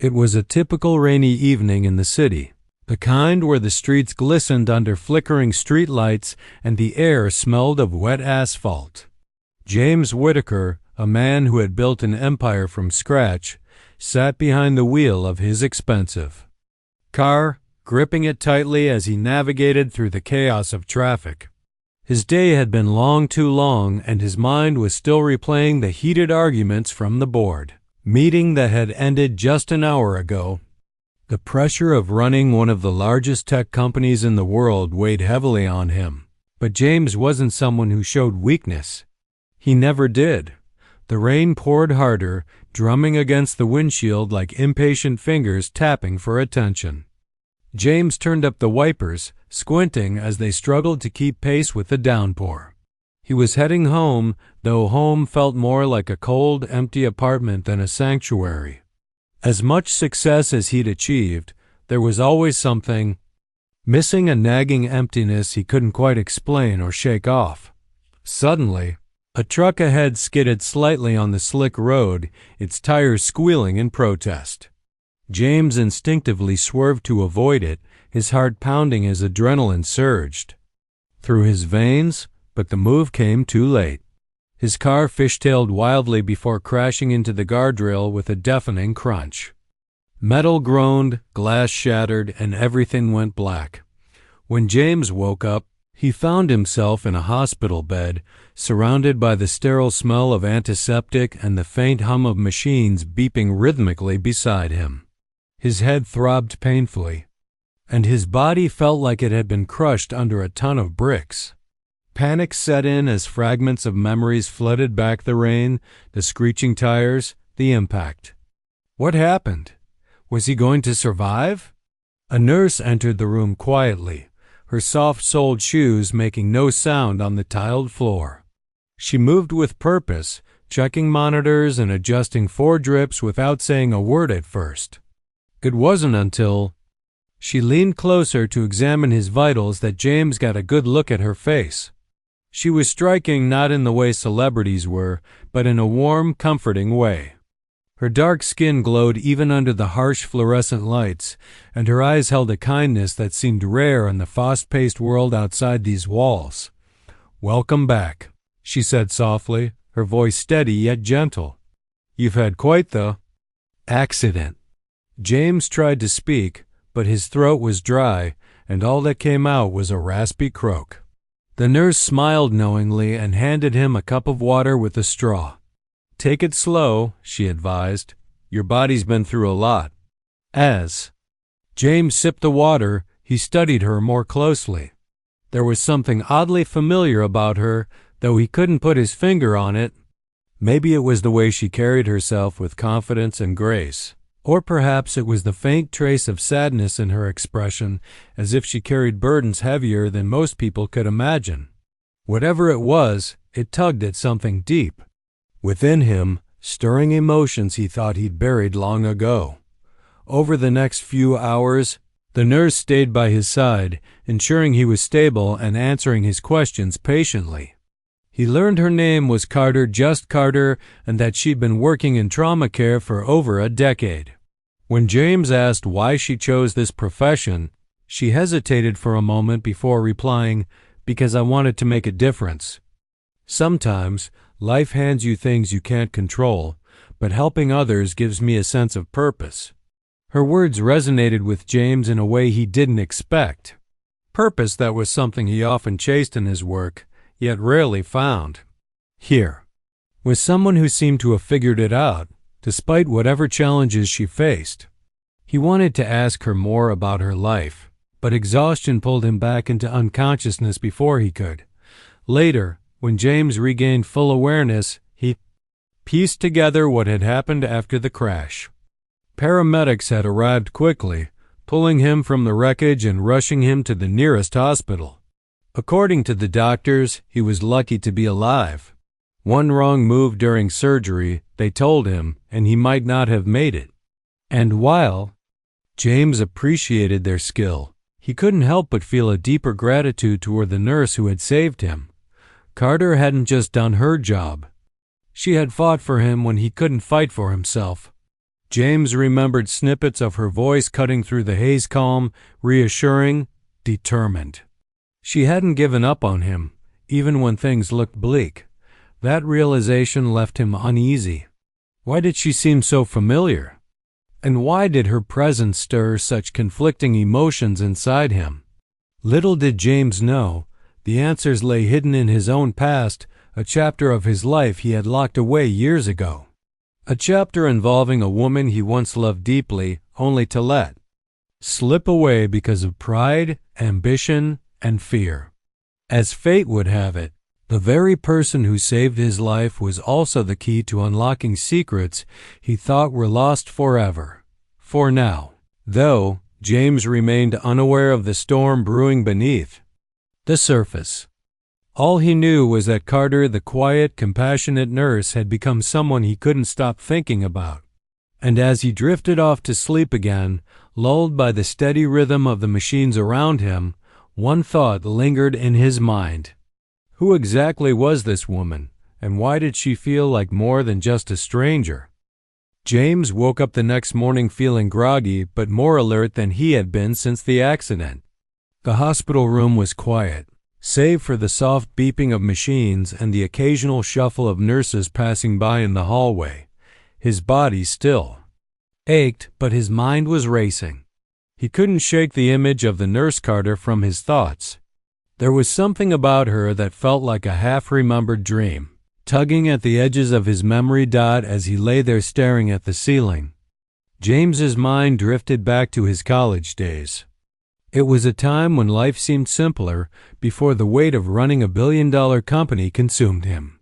It was a typical rainy evening in the city, the kind where the streets glistened under flickering streetlights and the air smelled of wet asphalt. James Whittaker, a man who had built an empire from scratch, sat behind the wheel of his expensive car, gripping it tightly as he navigated through the chaos of traffic. His day had been long too long, and his mind was still replaying the heated arguments from the board meeting that had ended just an hour ago. The pressure of running one of the largest tech companies in the world weighed heavily on him, but James wasn't someone who showed weakness. He never did. The rain poured harder, drumming against the windshield like impatient fingers tapping for attention. James turned up the wipers, squinting as they struggled to keep pace with the downpour. He was heading home, though home felt more like a cold, empty apartment than a sanctuary. As much success as he'd achieved, there was always something missing, a nagging emptiness he couldn't quite explain or shake off. Suddenly, a truck ahead skidded slightly on the slick road, its tires squealing in protest. James instinctively swerved to avoid it, his heart pounding as adrenaline surged through his veins, but the move came too late. His car fishtailed wildly before crashing into the guardrail with a deafening crunch. Metal groaned, glass shattered, and everything went black. When James woke up, he found himself in a hospital bed, surrounded by the sterile smell of antiseptic and the faint hum of machines beeping rhythmically beside him. His head throbbed painfully, and his body felt like it had been crushed under a ton of bricks. Panic set in as fragments of memories flooded back: the rain, the screeching tires, the impact. What happened? Was he going to survive? A nurse entered the room quietly, her soft-soled shoes making no sound on the tiled floor. She moved with purpose, checking monitors and adjusting 4 drips without saying a word at first. It wasn't until she leaned closer to examine his vitals that James got a good look at her face. She was striking not in the way celebrities were, but in a warm, comforting way. Her dark skin glowed even under the harsh fluorescent lights, and her eyes held a kindness that seemed rare in the fast-paced world outside these walls. "Welcome back," she said softly, her voice steady yet gentle. "You've had quite the accident." James tried to speak, but his throat was dry, and all that came out was a raspy croak. The nurse smiled knowingly and handed him a cup of water with a straw. "Take it slow," she advised. "Your body's been through a lot." As James sipped the water, he studied her more closely. There was something oddly familiar about her, though he couldn't put his finger on it. Maybe it was the way she carried herself with confidence and grace. Or perhaps it was the faint trace of sadness in her expression, as if she carried burdens heavier than most people could imagine. Whatever it was, it tugged at something deep within him, stirring emotions he thought he'd buried long ago. Over the next few hours, the nurse stayed by his side, ensuring he was stable and answering his questions patiently. He learned her name was Carter, just Carter, and that she'd been working in trauma care for over a decade. When James asked why she chose this profession, she hesitated for a moment before replying, "Because I wanted to make a difference. Sometimes life hands you things you can't control, but helping others gives me a sense of purpose." Her words resonated with James in a way he didn't expect. Purpose that was something he often chased in his work, yet rarely found. Here was someone who seemed to have figured it out, despite whatever challenges she faced. He wanted to ask her more about her life, but exhaustion pulled him back into unconsciousness before he could. Later, when James regained full awareness, he pieced together what had happened after the crash. Paramedics had arrived quickly, pulling him from the wreckage and rushing him to the nearest hospital. According to the doctors, he was lucky to be alive. One wrong move during surgery, they told him, and he might not have made it. And while James appreciated their skill, he couldn't help but feel a deeper gratitude toward the nurse who had saved him. Carter hadn't just done her job. She had fought for him when he couldn't fight for himself. James remembered snippets of her voice cutting through the haze, calm, reassuring, determined. She hadn't given up on him, even when things looked bleak. That realization left him uneasy. Why did she seem so familiar? And why did her presence stir such conflicting emotions inside him? Little did James know, the answers lay hidden in his own past, a chapter of his life he had locked away years ago. A chapter involving a woman he once loved deeply, only to let slip away because of pride, ambition, and fear. As fate would have it, the very person who saved his life was also the key to unlocking secrets he thought were lost forever. For now, though, James remained unaware of the storm brewing beneath the surface. All he knew was that Carter, the quiet, compassionate nurse, had become someone he couldn't stop thinking about. And as he drifted off to sleep again, lulled by the steady rhythm of the machines around him, one thought lingered in his mind. Who exactly was this woman, and why did she feel like more than just a stranger? James woke up the next morning feeling groggy but more alert than he had been since the accident. The hospital room was quiet, save for the soft beeping of machines and the occasional shuffle of nurses passing by in the hallway. His body still ached, but his mind was racing. He couldn't shake the image of the nurse Carter from his thoughts. There was something about her that felt like a half-remembered dream, tugging at the edges of his memory as he lay there staring at the ceiling. James's mind drifted back to his college days. It was a time when life seemed simpler, before the weight of running a billion-dollar company consumed him.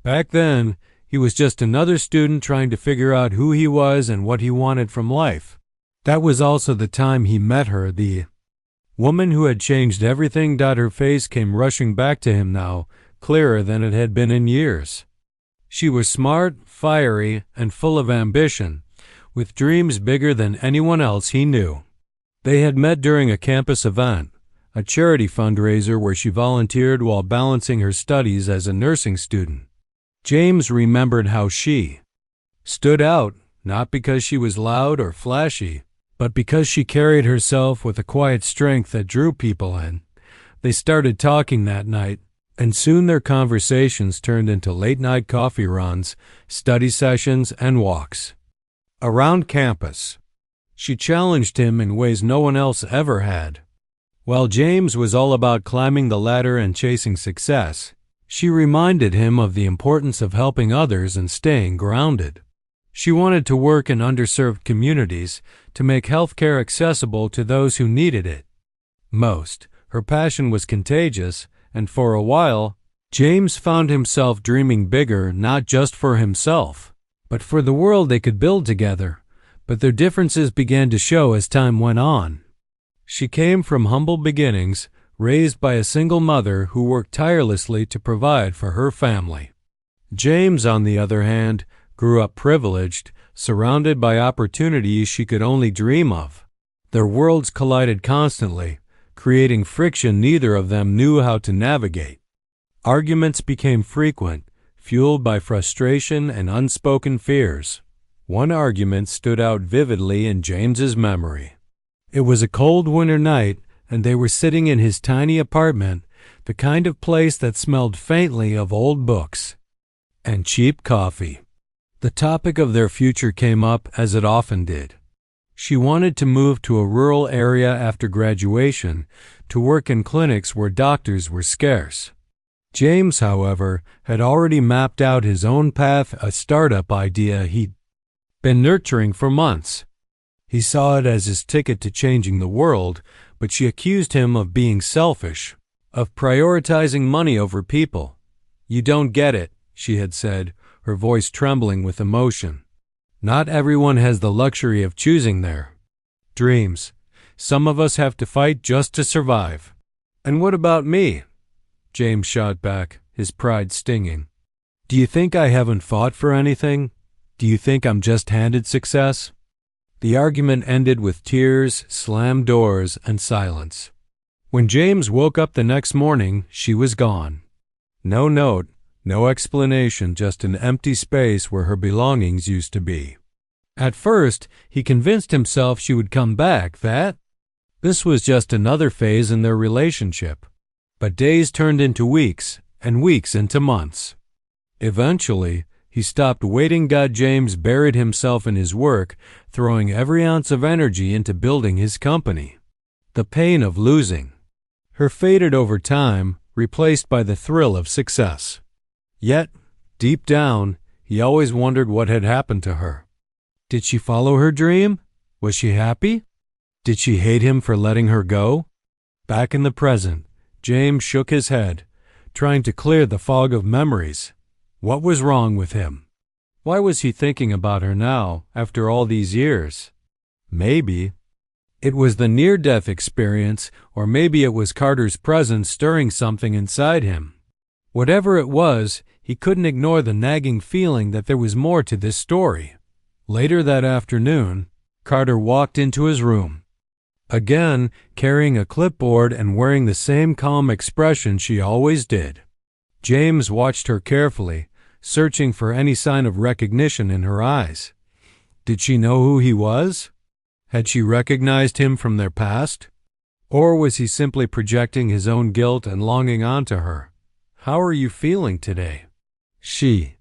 Back then, he was just another student trying to figure out who he was and what he wanted from life. That was also the time he met her, the woman who had changed everything. Her face came rushing back to him now, clearer than it had been in years. She was smart, fiery, and full of ambition, with dreams bigger than anyone else he knew. They had met during a campus event, a charity fundraiser where she volunteered while balancing her studies as a nursing student. James remembered how she stood out, not because she was loud or flashy, but because she carried herself with a quiet strength that drew people in. They started talking that night, and soon their conversations turned into late-night coffee runs, study sessions, and walks around campus. She challenged him in ways no one else ever had. While James was all about climbing the ladder and chasing success, she reminded him of the importance of helping others and staying grounded. She wanted to work in underserved communities to make healthcare accessible to those who needed it most. Her passion was contagious, and for a while, James found himself dreaming bigger, not just for himself, but for the world they could build together. But their differences began to show as time went on. She came from humble beginnings, raised by a single mother who worked tirelessly to provide for her family. James, on the other hand, grew up privileged, surrounded by opportunities she could only dream of. Their worlds collided constantly, creating friction neither of them knew how to navigate. Arguments became frequent, fueled by frustration and unspoken fears. One argument stood out vividly in James's memory. It was a cold winter night, and they were sitting in his tiny apartment, the kind of place that smelled faintly of old books and cheap coffee. The topic of their future came up, as it often did. She wanted to move to a rural area after graduation, to work in clinics where doctors were scarce. James, however, had already mapped out his own path, a startup idea he'd been nurturing for months. He saw it as his ticket to changing the world, but she accused him of being selfish, of prioritizing money over people. "You don't get it," she had said, her voice trembling with emotion. "Not everyone has the luxury of choosing their dreams. Some of us have to fight just to survive." "And what about me?" James shot back, his pride stinging. "Do you think I haven't fought for anything? Do you think I'm just handed success?" The argument ended with tears, slammed doors, and silence. When James woke up the next morning, she was gone. No note, no explanation, just an empty space where her belongings used to be. At first, he convinced himself she would come back, that this was just another phase in their relationship. But days turned into weeks, and weeks into months. Eventually, he stopped waiting. James buried himself in his work, throwing every ounce of energy into building his company. The pain of losing her faded over time, replaced by the thrill of success. Yet, deep down, he always wondered what had happened to her. Did she follow her dream? Was she happy? Did she hate him for letting her go? Back in the present, James shook his head, trying to clear the fog of memories. What was wrong with him? Why was he thinking about her now, after all these years? Maybe it was the near-death experience, or maybe it was Carter's presence stirring something inside him. Whatever it was, he couldn't ignore the nagging feeling that there was more to this story. Later that afternoon, Carter walked into his room. Again, carrying a clipboard and wearing the same calm expression she always did. James watched her carefully, searching for any sign of recognition in her eyes. Did she know who he was? Had she recognized him from their past? Or was he simply projecting his own guilt and longing onto her? "How are you feeling today?" she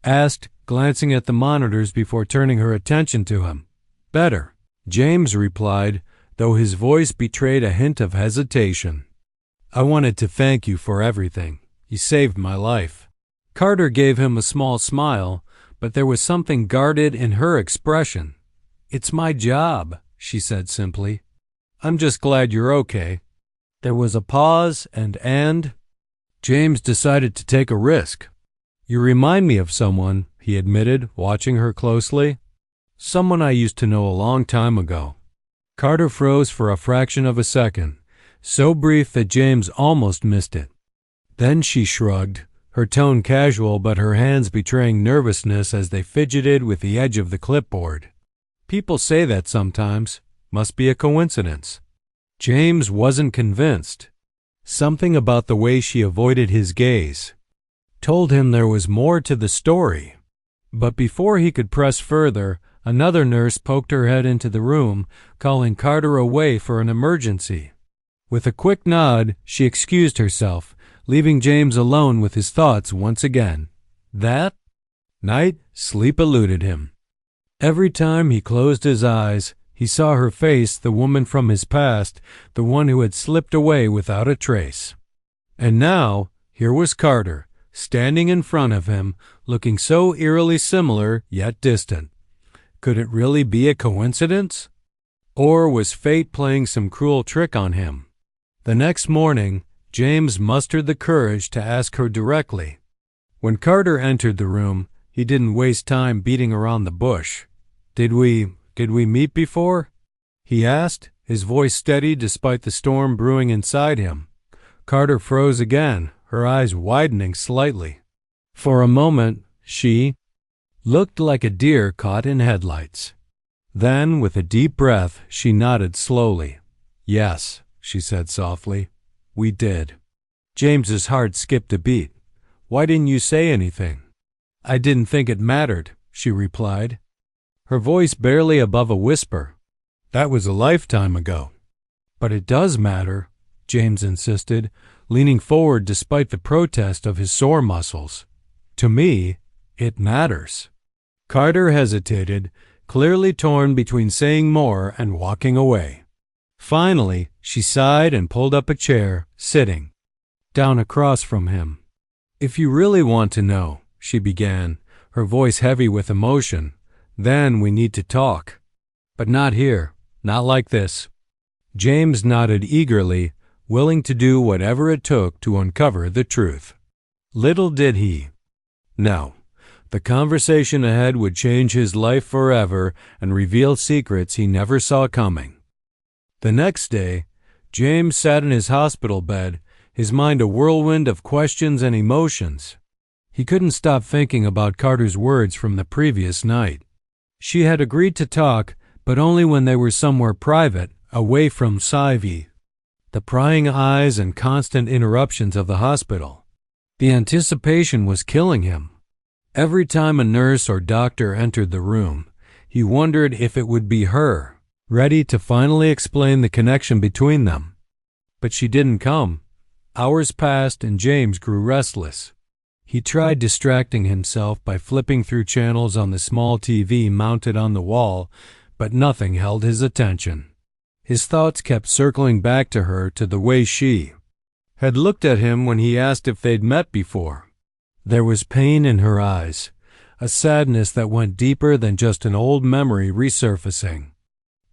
asked, glancing at the monitors before turning her attention to him. "Better," James replied, though his voice betrayed a hint of hesitation. "I wanted to thank you for everything. You saved my life." Carter gave him a small smile, but there was something guarded in her expression. "It's my job," she said simply. "I'm just glad you're okay." There was a pause, and James decided to take a risk. "You remind me of someone," he admitted, watching her closely. "Someone I used to know a long time ago." Carter froze for a fraction of a second, so brief that James almost missed it. Then she shrugged, her tone casual but her hands betraying nervousness as they fidgeted with the edge of the clipboard. "People say that sometimes. Must be a coincidence." James wasn't convinced. Something about the way she avoided his gaze told him there was more to the story. But before he could press further, another nurse poked her head into the room, calling Carter away for an emergency. With a quick nod, she excused herself, leaving James alone with his thoughts once again. That night, sleep eluded him. Every time he closed his eyes, he saw her face, the woman from his past, the one who had slipped away without a trace. And now, here was Carter, standing in front of him, looking so eerily similar yet distant. Could it really be a coincidence? Or was fate playing some cruel trick on him? The next morning, James mustered the courage to ask her directly. When Carter entered the room, he didn't waste time beating around the bush. Did we meet before?" he asked, his voice steady despite the storm brewing inside him. Carter froze again, her eyes widening slightly. For a moment, she looked like a deer caught in headlights. Then, with a deep breath, she nodded slowly. "Yes," she said softly, "we did." James's heart skipped a beat. "Why didn't you say anything?" "I didn't think it mattered," she replied, her voice barely above a whisper. "That was a lifetime ago." "But it does matter," James insisted, leaning forward despite the protest of his sore muscles. "To me, it matters." Carter hesitated, clearly torn between saying more and walking away. Finally, she sighed and pulled up a chair, sitting down across from him. "If you really want to know," she began, her voice heavy with emotion, "then we need to talk. But not here, not like this." James nodded eagerly, willing to do whatever it took to uncover the truth. Little did he know, the conversation ahead would change his life forever and reveal secrets he never saw coming. The next day, James sat in his hospital bed, his mind a whirlwind of questions and emotions. He couldn't stop thinking about Carter's words from the previous night. She had agreed to talk, but only when they were somewhere private, away from Syvie. The prying eyes and constant interruptions of the hospital. The anticipation was killing him. Every time a nurse or doctor entered the room, He wondered if it would be her, ready to finally explain the connection between them. But she didn't come. Hours passed and James grew restless. He tried distracting himself by flipping through channels on the small TV mounted on the wall, but nothing held his attention. His thoughts kept circling back to her, to the way she had looked at him when he asked if they'd met before. There was pain in her eyes, a sadness that went deeper than just an old memory resurfacing.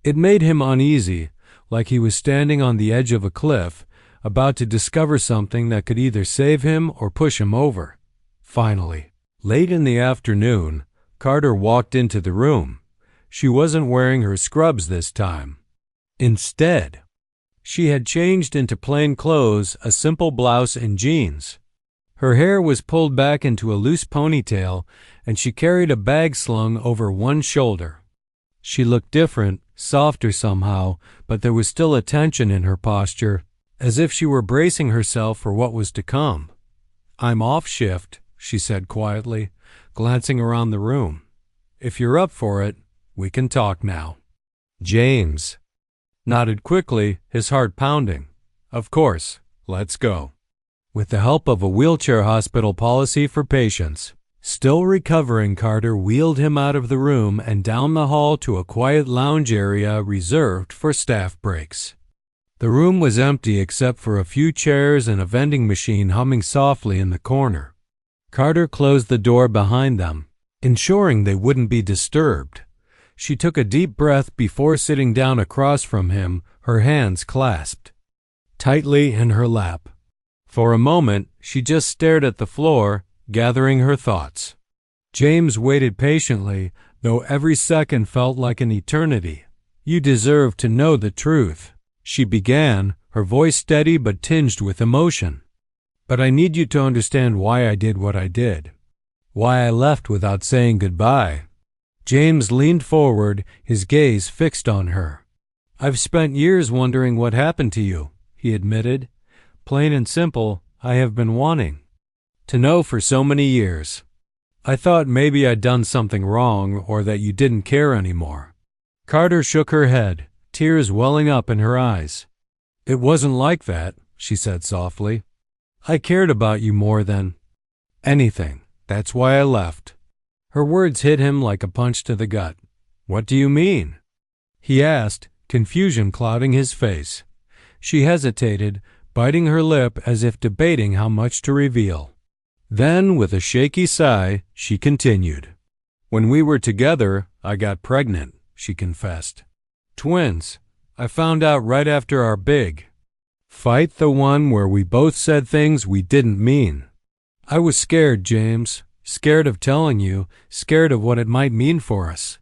It made him uneasy, like he was standing on the edge of a cliff, about to discover something that could either save him or push him over. Finally, late in the afternoon, Carter walked into the room. She wasn't wearing her scrubs this time. Instead, she had changed into plain clothes, a simple blouse and jeans. Her hair was pulled back into a loose ponytail, and she carried a bag slung over one shoulder. She looked different, softer somehow, but there was still a tension in her posture, as if she were bracing herself for what was to come. "I'm off shift," she said quietly, glancing around the room. "If you're up for it, we can talk now." James nodded quickly, his heart pounding. "Of course, let's go." With the help of a wheelchair hospital policy for patients, still recovering, Carter wheeled him out of the room and down the hall to a quiet lounge area reserved for staff breaks. The room was empty except for a few chairs and a vending machine humming softly in the corner. Carter closed the door behind them, ensuring they wouldn't be disturbed. She took a deep breath before sitting down across from him, her hands clasped tightly in her lap. For a moment, she just stared at the floor, gathering her thoughts. James waited patiently, though every second felt like an eternity. "You deserve to know the truth," she began, her voice steady but tinged with emotion. "But I need you to understand why I did what I did. Why I left without saying goodbye." James leaned forward, his gaze fixed on her. "I've spent years wondering what happened to you," he admitted. "Plain and simple, I have been wanting to know for so many years. I thought maybe I'd done something wrong or that you didn't care anymore." Carter shook her head, tears welling up in her eyes. "It wasn't like that," she said softly. "I cared about you more than anything. That's why I left." Her words hit him like a punch to the gut. "What do you mean?" he asked, confusion clouding his face. She hesitated, biting her lip as if debating how much to reveal. Then, with a shaky sigh, she continued. "When we were together, I got pregnant," she confessed. "Twins. I found out right after our big fight, the one where we both said things we didn't mean. I was scared, James. Scared of telling you, scared of what it might mean for us.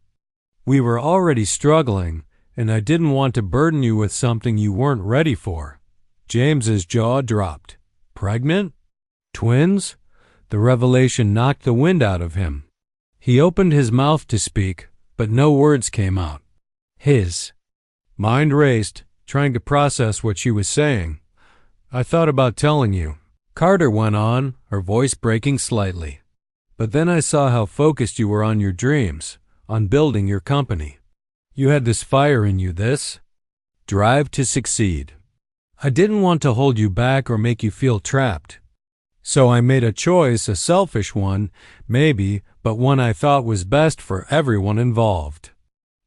We were already struggling, and I didn't want to burden you with something you weren't ready for." James's jaw dropped. "Pregnant? Twins?" The revelation knocked the wind out of him. He opened his mouth to speak, but no words came out. His mind raced, trying to process what she was saying. "I thought about telling you," Carter went on, her voice breaking slightly. "But then I saw how focused you were on your dreams, on building your company. You had this fire in you, this drive to succeed. I didn't want to hold you back or make you feel trapped. So I made a choice, a selfish one, maybe, but one I thought was best for everyone involved."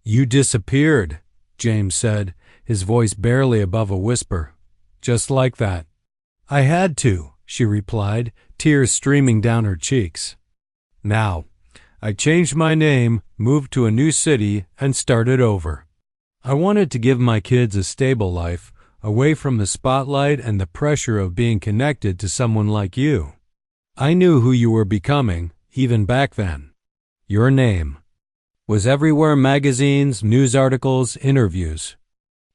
"You disappeared," James said, his voice barely above a whisper. "Just like that." "I had to," she replied, tears streaming down her cheeks. "Now, I changed my name, moved to a new city, and started over. I wanted to give my kids a stable life, away from the spotlight and the pressure of being connected to someone like you. I knew who you were becoming, even back then. Your name was everywhere: magazines, news articles, interviews.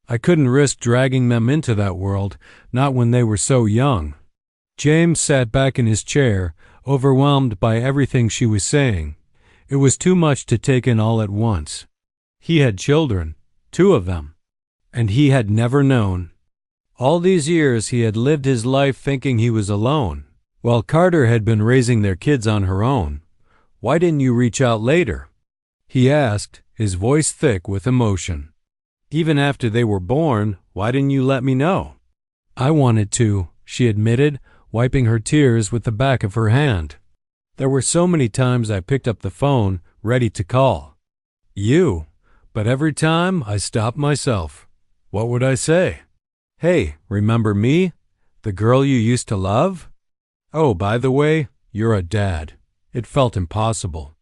I couldn't risk dragging them into that world, not when they were so young." James sat back in his chair, overwhelmed by everything she was saying. It was too much to take in all at once. He had children, 2 of them, and he had never known. All these years he had lived his life thinking he was alone, while Carter had been raising their kids on her own. "Why didn't you reach out later?" he asked, his voice thick with emotion. "Even after they were born, why didn't you let me know?" "I wanted to," she admitted, wiping her tears with the back of her hand. "There were so many times I picked up the phone, ready to call you, but every time I stopped myself. What would I say? Hey, remember me? The girl you used to love? Oh, by the way, you're a dad." It felt impossible.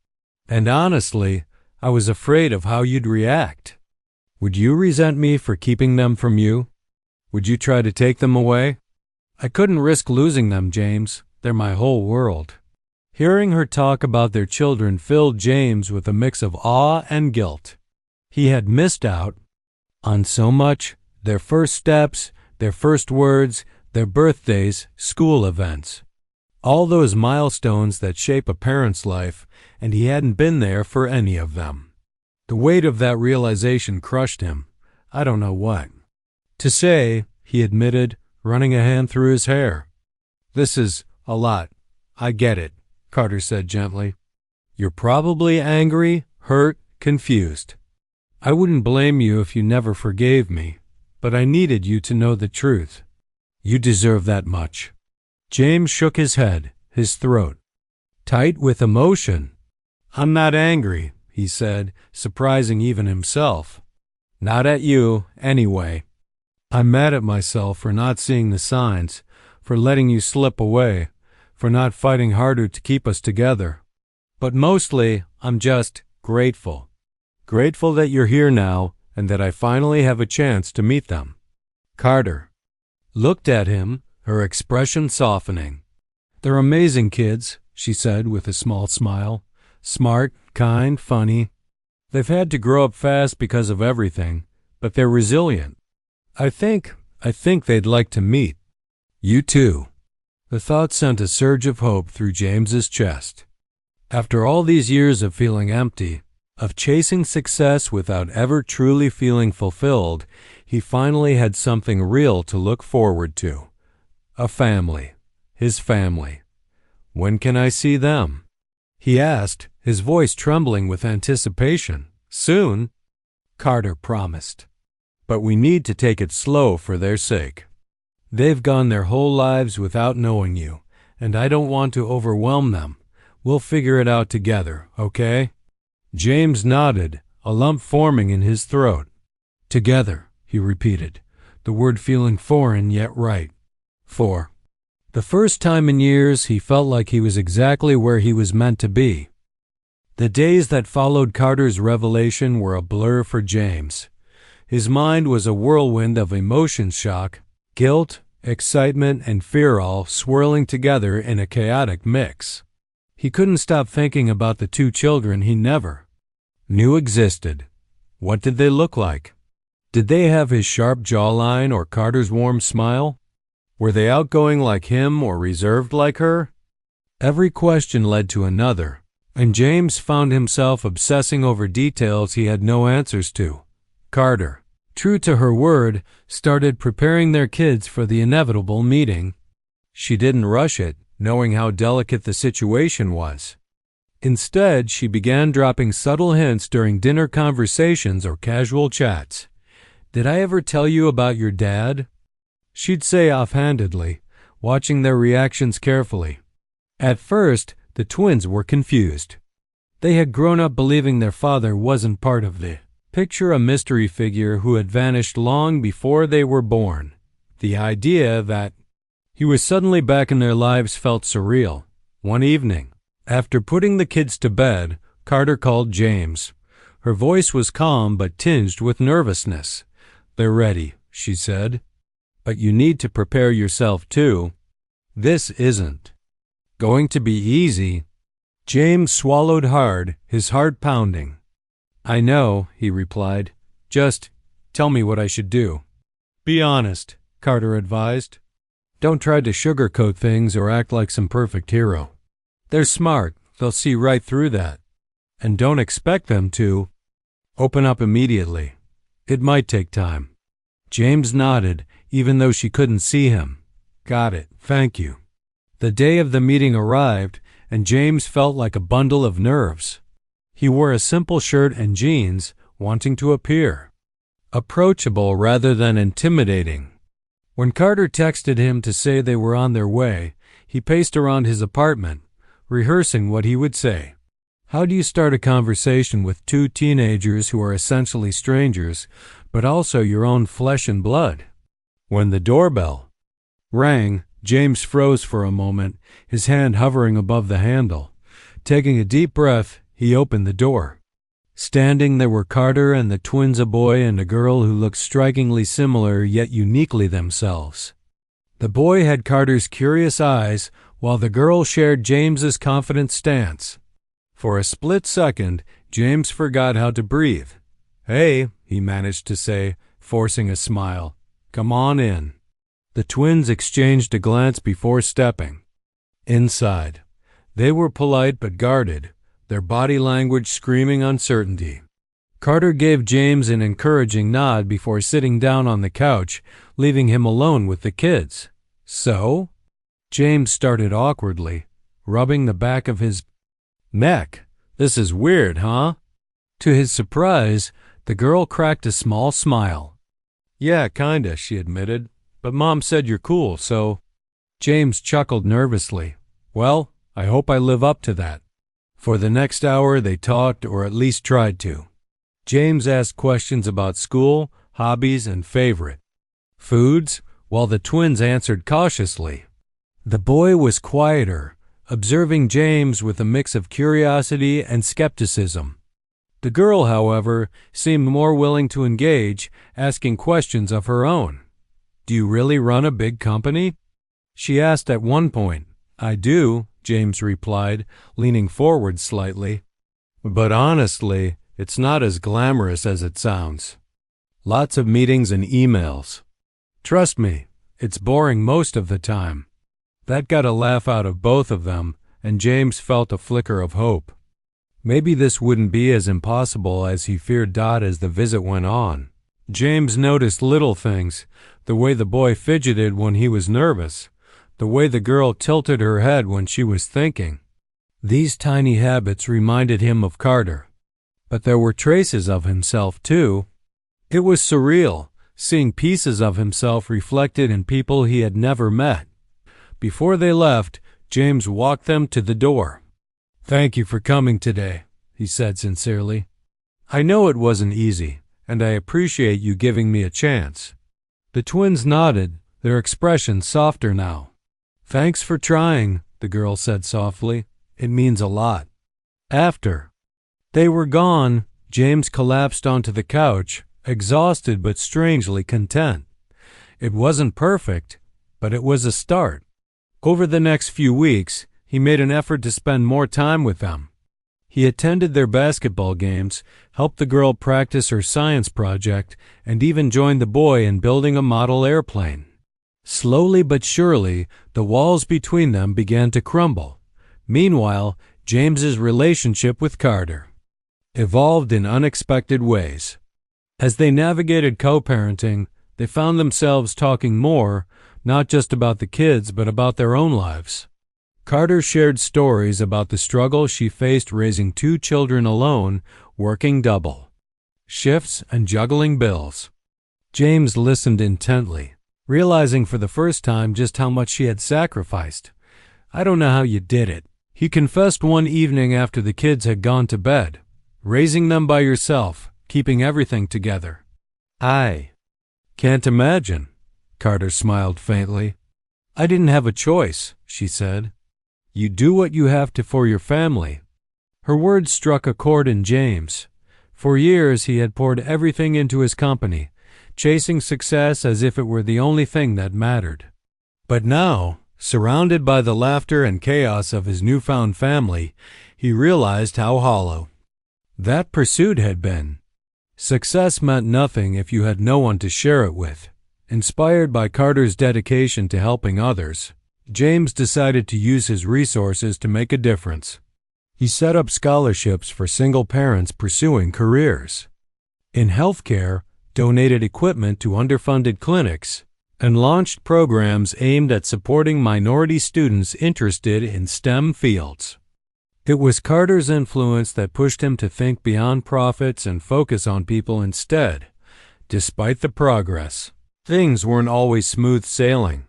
And honestly, I was afraid of how you'd react. Would you resent me for keeping them from you? Would you try to take them away? I couldn't risk losing them, James. They're my whole world. Hearing her talk about their children filled James with a mix of awe and guilt. He had missed out on so much: their first steps, their first words, their birthdays, school events. All those milestones that shape a parent's life, and he hadn't been there for any of them. The weight of that realization crushed him. I don't know what to say, he admitted, running a hand through his hair. "This is a lot. I get it," Carter said gently. "You're probably angry, hurt, confused. I wouldn't blame you if you never forgave me, but I needed you to know the truth. You deserve that much." James shook his head, his throat tight with emotion. "I'm not angry," he said, surprising even himself. "Not at you, anyway. I'm mad at myself for not seeing the signs, for letting you slip away, for not fighting harder to keep us together. But mostly, I'm just grateful. Grateful that you're here now and that I finally have a chance to meet them." Carter looked at him, her expression softening. "They're amazing kids," she said with a small smile. "Smart, kind, funny. They've had to grow up fast because of everything, but they're resilient. I think they'd like to meet you too." The thought sent a surge of hope through James's chest. After all these years of feeling empty, of chasing success without ever truly feeling fulfilled, he finally had something real to look forward to. A family. His family. "When can I see them?" he asked, his voice trembling with anticipation. "Soon," Carter promised. "But we need to take it slow for their sake. They've gone their whole lives without knowing you, and I don't want to overwhelm them. We'll figure it out together, okay?" James nodded, a lump forming in his throat. "Together," he repeated, the word feeling foreign yet right. For the first time in years, he felt like he was exactly where he was meant to be. The days that followed Carter's revelation were a blur for James. His mind was a whirlwind of emotion shock, guilt, excitement, and fear all swirling together in a chaotic mix. He couldn't stop thinking about the two children he never knew existed. What did they look like? Did they have his sharp jawline or Carter's warm smile? Were they outgoing like him or reserved like her? Every question led to another, and James found himself obsessing over details he had no answers to. Carter, true to her word, started preparing their kids for the inevitable meeting. She didn't rush it, knowing how delicate the situation was. Instead, she began dropping subtle hints during dinner conversations or casual chats. "Did I ever tell you about your dad?" she'd say offhandedly, watching their reactions carefully. At first, the twins were confused. They had grown up believing their father wasn't part of the picture, a mystery figure who had vanished long before they were born. The idea that he was suddenly back in their lives felt surreal. One evening, after putting the kids to bed, Carter called James. Her voice was calm but tinged with nervousness. "They're ready," she said. "But you need to prepare yourself too. This isn't going to be easy." James swallowed hard, his heart pounding. "I know," he replied. "Just tell me what I should do." "Be honest," Carter advised. "Don't try to sugarcoat things or act like some perfect hero. They're smart. They'll see right through that. And don't expect them to open up immediately. It might take time." James nodded, even though she couldn't see him. "Got it. Thank you." The day of the meeting arrived, and James felt like a bundle of nerves. He wore a simple shirt and jeans, wanting to appear approachable rather than intimidating. When Carter texted him to say they were on their way, he paced around his apartment, rehearsing what he would say. How do you start a conversation with two teenagers who are essentially strangers, but also your own flesh and blood? When the doorbell rang, James froze for a moment, his hand hovering above the handle. Taking a deep breath, he opened the door. Standing there were Carter and the twins, a boy and a girl who looked strikingly similar yet uniquely themselves. The boy had Carter's curious eyes, while the girl shared James's confident stance. For a split second, James forgot how to breathe. "Hey," he managed to say, forcing a smile. "Come on in." The twins exchanged a glance before stepping inside. They were polite but guarded, their body language screaming uncertainty. Carter gave James an encouraging nod before sitting down on the couch, leaving him alone with the kids. "So?" James started awkwardly, rubbing the back of his neck. "This is weird, huh?" To his surprise, the girl cracked a small smile. "Yeah, kinda," she admitted, "but Mom said you're cool, so—" James chuckled nervously. "Well, I hope I live up to that." For the next hour they talked, or at least tried to. James asked questions about school, hobbies, and favorite foods, while the twins answered cautiously. The boy was quieter, observing James with a mix of curiosity and skepticism. The girl, however, seemed more willing to engage, asking questions of her own. "Do you really run a big company?" she asked at one point. "I do," James replied, leaning forward slightly. "But honestly, it's not as glamorous as it sounds. Lots of meetings and emails. Trust me, it's boring most of the time." That got a laugh out of both of them, and James felt a flicker of hope. Maybe this wouldn't be as impossible as he feared. As the visit went on, James noticed little things, the way the boy fidgeted when he was nervous, the way the girl tilted her head when she was thinking. These tiny habits reminded him of Carter. But there were traces of himself, too. It was surreal, seeing pieces of himself reflected in people he had never met. Before they left, James walked them to the door. "Thank you for coming today," he said sincerely. "I know it wasn't easy, and I appreciate you giving me a chance." The twins nodded, their expressions softer now. "Thanks for trying," the girl said softly. "It means a lot." After they were gone, James collapsed onto the couch, exhausted but strangely content. It wasn't perfect, but it was a start. Over the next few weeks, he made an effort to spend more time with them. He attended their basketball games, helped the girl practice her science project, and even joined the boy in building a model airplane. Slowly but surely, the walls between them began to crumble. Meanwhile, James's relationship with Carter evolved in unexpected ways. As they navigated co-parenting, they found themselves talking more, not just about the kids, but about their own lives. Carter shared stories about the struggle she faced raising two children alone, working double shifts and juggling bills. James listened intently, realizing for the first time just how much she had sacrificed. "I don't know how you did it," he confessed one evening after the kids had gone to bed. "Raising them by yourself, keeping everything together." "I can't imagine," Carter smiled faintly. "I didn't have a choice," she said. "You do what you have to for your family." Her words struck a chord in James. For years he had poured everything into his company, chasing success as if it were the only thing that mattered. But now, surrounded by the laughter and chaos of his newfound family, he realized how hollow that pursuit had been. Success meant nothing if you had no one to share it with. Inspired by Carter's dedication to helping others, James decided to use his resources to make a difference. He set up scholarships for single parents pursuing careers in healthcare, donated equipment to underfunded clinics, and launched programs aimed at supporting minority students interested in STEM fields. It was Carter's influence that pushed him to think beyond profits and focus on people instead. Despite the progress, things weren't always smooth sailing.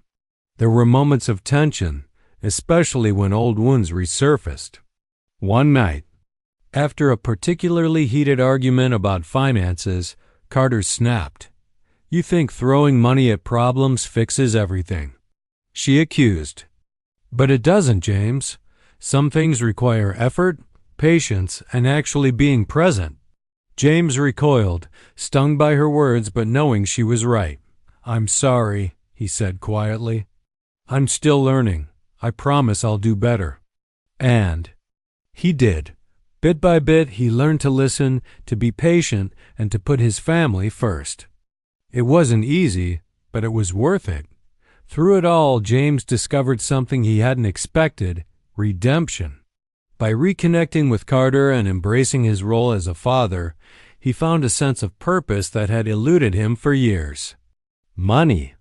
There were moments of tension, especially when old wounds resurfaced. One night, after a particularly heated argument about finances, Carter snapped. "You think throwing money at problems fixes everything," she accused. "But it doesn't, James. Some things require effort, patience, and actually being present." James recoiled, stung by her words but knowing she was right. "I'm sorry," he said quietly. "I'm still learning. I promise I'll do better." And he did. Bit by bit, he learned to listen, to be patient, and to put his family first. It wasn't easy, but it was worth it. Through it all, James discovered something he hadn't expected: redemption. By reconnecting with Carter and embracing his role as a father, he found a sense of purpose that had eluded him for years. Money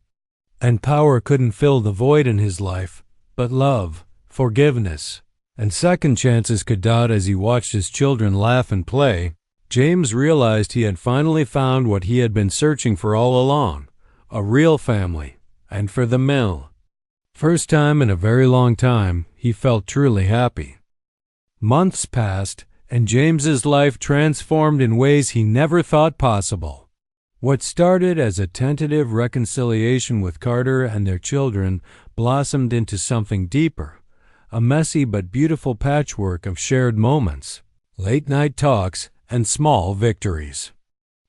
and power couldn't fill the void in his life, but love, forgiveness, and second chances could dot as he watched his children laugh and play. James realized he had finally found what he had been searching for all along: a real family, and for the mill. First time in a very long time, he felt truly happy. Months passed, and James's life transformed in ways he never thought possible. What started as a tentative reconciliation with Carter and their children blossomed into something deeper, a messy but beautiful patchwork of shared moments, late-night talks, and small victories.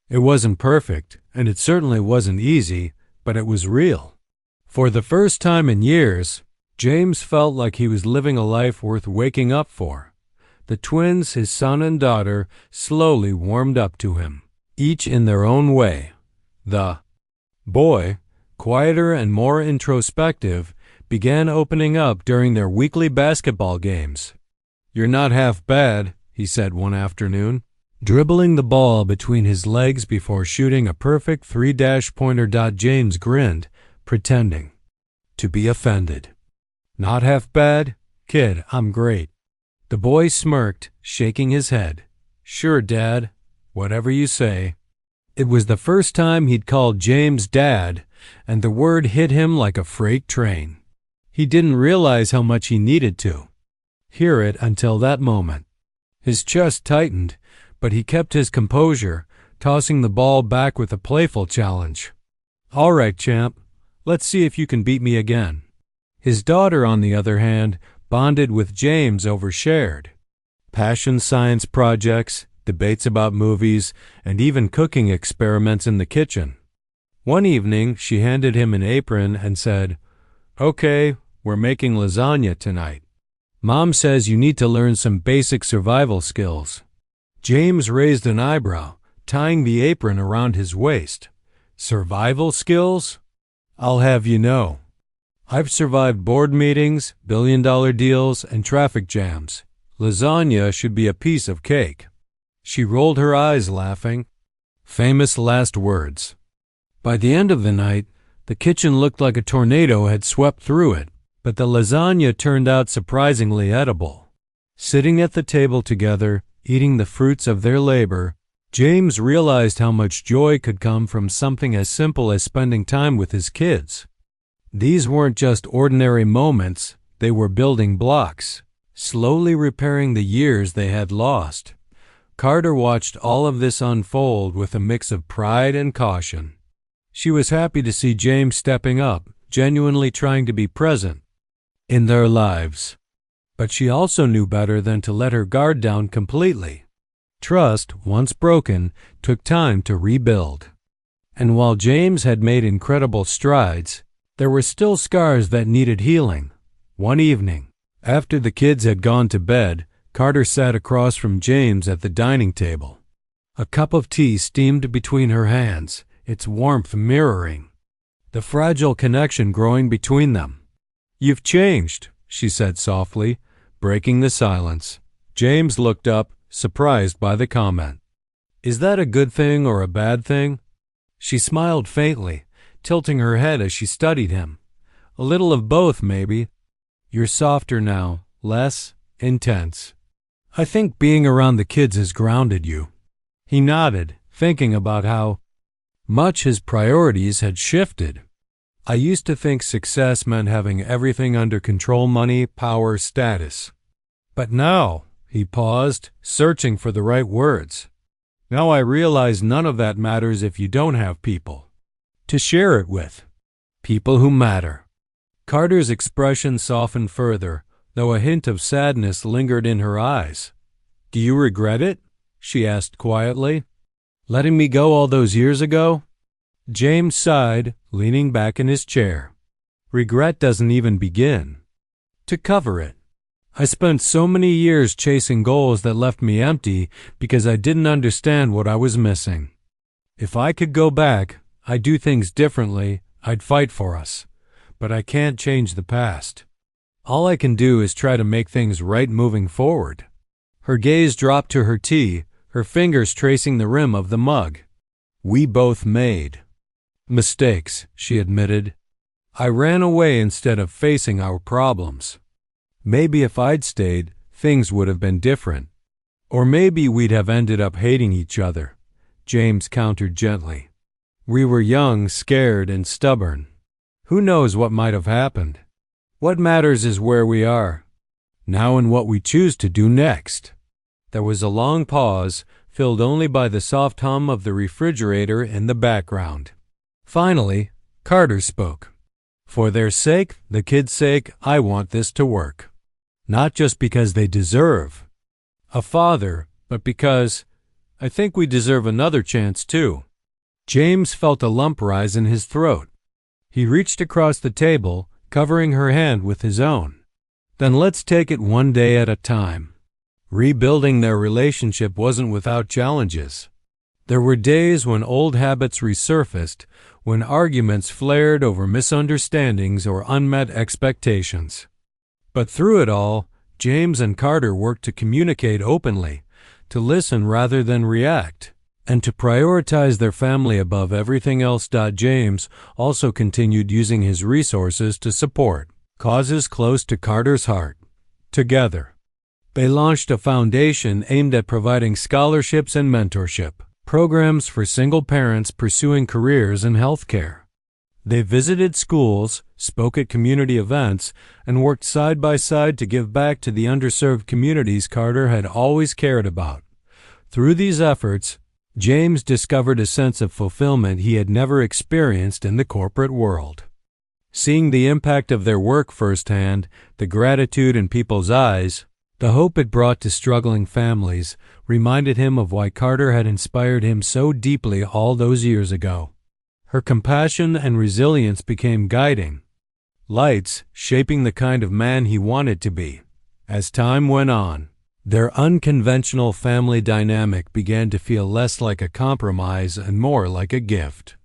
It wasn't perfect, and it certainly wasn't easy, but it was real. For the first time in years, James felt like he was living a life worth waking up for. The twins, his son and daughter, slowly warmed up to him, each in their own way. The boy, quieter and more introspective, began opening up during their weekly basketball games. "You're not half bad," he said one afternoon, dribbling the ball between his legs before shooting a perfect three-pointer. James grinned, pretending to be offended. "Not half bad? Kid, I'm great." The boy smirked, shaking his head. "Sure, Dad. Whatever you say." It was the first time he'd called James Dad, and the word hit him like a freight train. He didn't realize how much he needed to hear it until that moment. His chest tightened, but he kept his composure, tossing the ball back with a playful challenge. "All right, champ. Let's see if you can beat me again." His daughter, on the other hand, bonded with James over shared passion science projects, debates about movies, and even cooking experiments in the kitchen. One evening, she handed him an apron and said, "Okay, we're making lasagna tonight. Mom says you need to learn some basic survival skills." James raised an eyebrow, tying the apron around his waist. "Survival skills? I'll have you know, I've survived board meetings, billion-dollar deals, and traffic jams. Lasagna should be a piece of cake." She rolled her eyes, laughing. Famous last words. By the end of the night, the kitchen looked like a tornado had swept through it, but the lasagna turned out surprisingly edible. Sitting at the table together, eating the fruits of their labor, James realized how much joy could come from something as simple as spending time with his kids. These weren't just ordinary moments, they were building blocks, slowly repairing the years they had lost. Carter watched all of this unfold with a mix of pride and caution. She was happy to see James stepping up, genuinely trying to be present in their lives. But she also knew better than to let her guard down completely. Trust, once broken, took time to rebuild. And while James had made incredible strides, there were still scars that needed healing. One evening, after the kids had gone to bed, Carter sat across from James at the dining table. A cup of tea steamed between her hands, its warmth mirroring the fragile connection growing between them. "You've changed," she said softly, breaking the silence. James looked up, surprised by the comment. "Is that a good thing or a bad thing?" She smiled faintly, tilting her head as she studied him. "A little of both, maybe. You're softer now, less intense." I think being around the kids has grounded you. He nodded, thinking about how much his priorities had shifted. I used to think success meant having everything under control: money, power, status. But now, he paused, searching for the right words. Now I realize none of that matters if you don't have people to share it with. People who matter. Carter's expression softened further, though a hint of sadness lingered in her eyes. Do you regret it? She asked quietly. Letting me go all those years ago? James sighed, leaning back in his chair. Regret doesn't even begin to cover it. I spent so many years chasing goals that left me empty because I didn't understand what I was missing. If I could go back, I'd do things differently. I'd fight for us. But I can't change the past. All I can do is try to make things right moving forward. Her gaze dropped to her tea, her fingers tracing the rim of the mug. We both made mistakes, she admitted. I ran away instead of facing our problems. Maybe if I'd stayed, things would have been different. Or maybe we'd have ended up hating each other, James countered gently. We were young, scared, and stubborn. Who knows what might have happened? What matters is where we are now and what we choose to do next. There was a long pause, filled only by the soft hum of the refrigerator in the background. Finally, Carter spoke. For their sake, the kids' sake, I want this to work. Not just because they deserve a father, but because I think we deserve another chance too. James felt a lump rise in his throat. He reached across the table, covering her hand with his own. Then let's take it one day at a time. Rebuilding their relationship wasn't without challenges. There were days when old habits resurfaced, when arguments flared over misunderstandings or unmet expectations. But through it all, James and Carter worked to communicate openly, to listen rather than react, and to prioritize their family above everything else. James also continued using his resources to support causes close to Carter's heart. Together, they launched a foundation aimed at providing scholarships and mentorship, programs for single parents pursuing careers in healthcare. They visited schools, spoke at community events, and worked side by side to give back to the underserved communities Carter had always cared about. Through these efforts, James discovered a sense of fulfillment he had never experienced in the corporate world. Seeing the impact of their work firsthand, the gratitude in people's eyes, the hope it brought to struggling families, reminded him of why Carter had inspired him so deeply all those years ago. Her compassion and resilience became guiding lights, shaping the kind of man he wanted to be. As time went on, their unconventional family dynamic began to feel less like a compromise and more like a gift.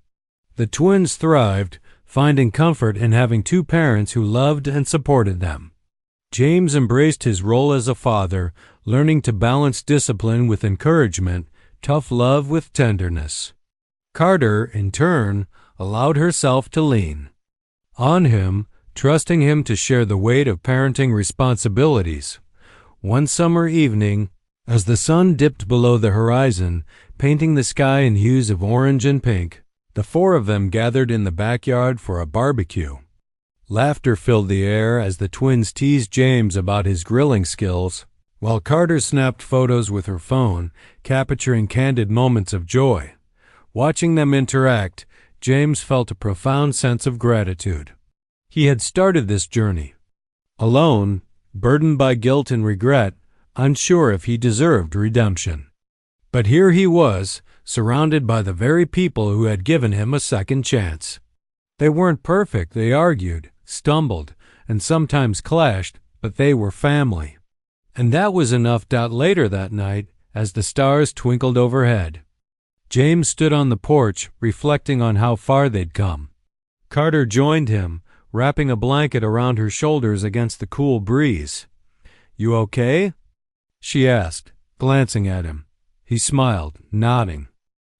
The twins thrived, finding comfort in having two parents who loved and supported them. James embraced his role as a father, learning to balance discipline with encouragement, tough love with tenderness. Carter, in turn, allowed herself to lean on him, trusting him to share the weight of parenting responsibilities. One summer evening, as the sun dipped below the horizon, painting the sky in hues of orange and pink, the four of them gathered in the backyard for a barbecue. Laughter filled the air as the twins teased James about his grilling skills, while Carter snapped photos with her phone, capturing candid moments of joy. Watching them interact, James felt a profound sense of gratitude. He had started this journey alone, burdened by guilt and regret, unsure if he deserved redemption. But here he was, surrounded by the very people who had given him a second chance. They weren't perfect, they argued, stumbled, and sometimes clashed, but they were family. And that was enough. Later that night, as the stars twinkled overhead, James stood on the porch, reflecting on how far they'd come. Carter joined him, wrapping a blanket around her shoulders against the cool breeze. "You okay?" she asked, glancing at him. He smiled, nodding.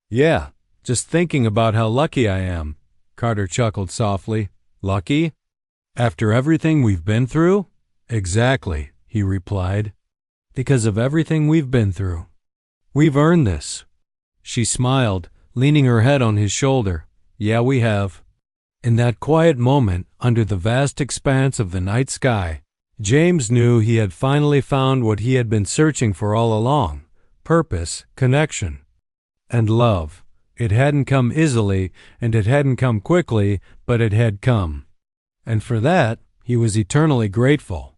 "Yeah, just thinking about how lucky I am," Carter chuckled softly. "Lucky? After everything we've been through?" "Exactly," he replied. because of everything we've been through. We've earned this." She smiled, leaning her head on his shoulder. "Yeah, we have." In that quiet moment, under the vast expanse of the night sky, James knew he had finally found what he had been searching for all along: purpose, connection, and love. It hadn't come easily, and it hadn't come quickly, but it had come. And for that, he was eternally grateful.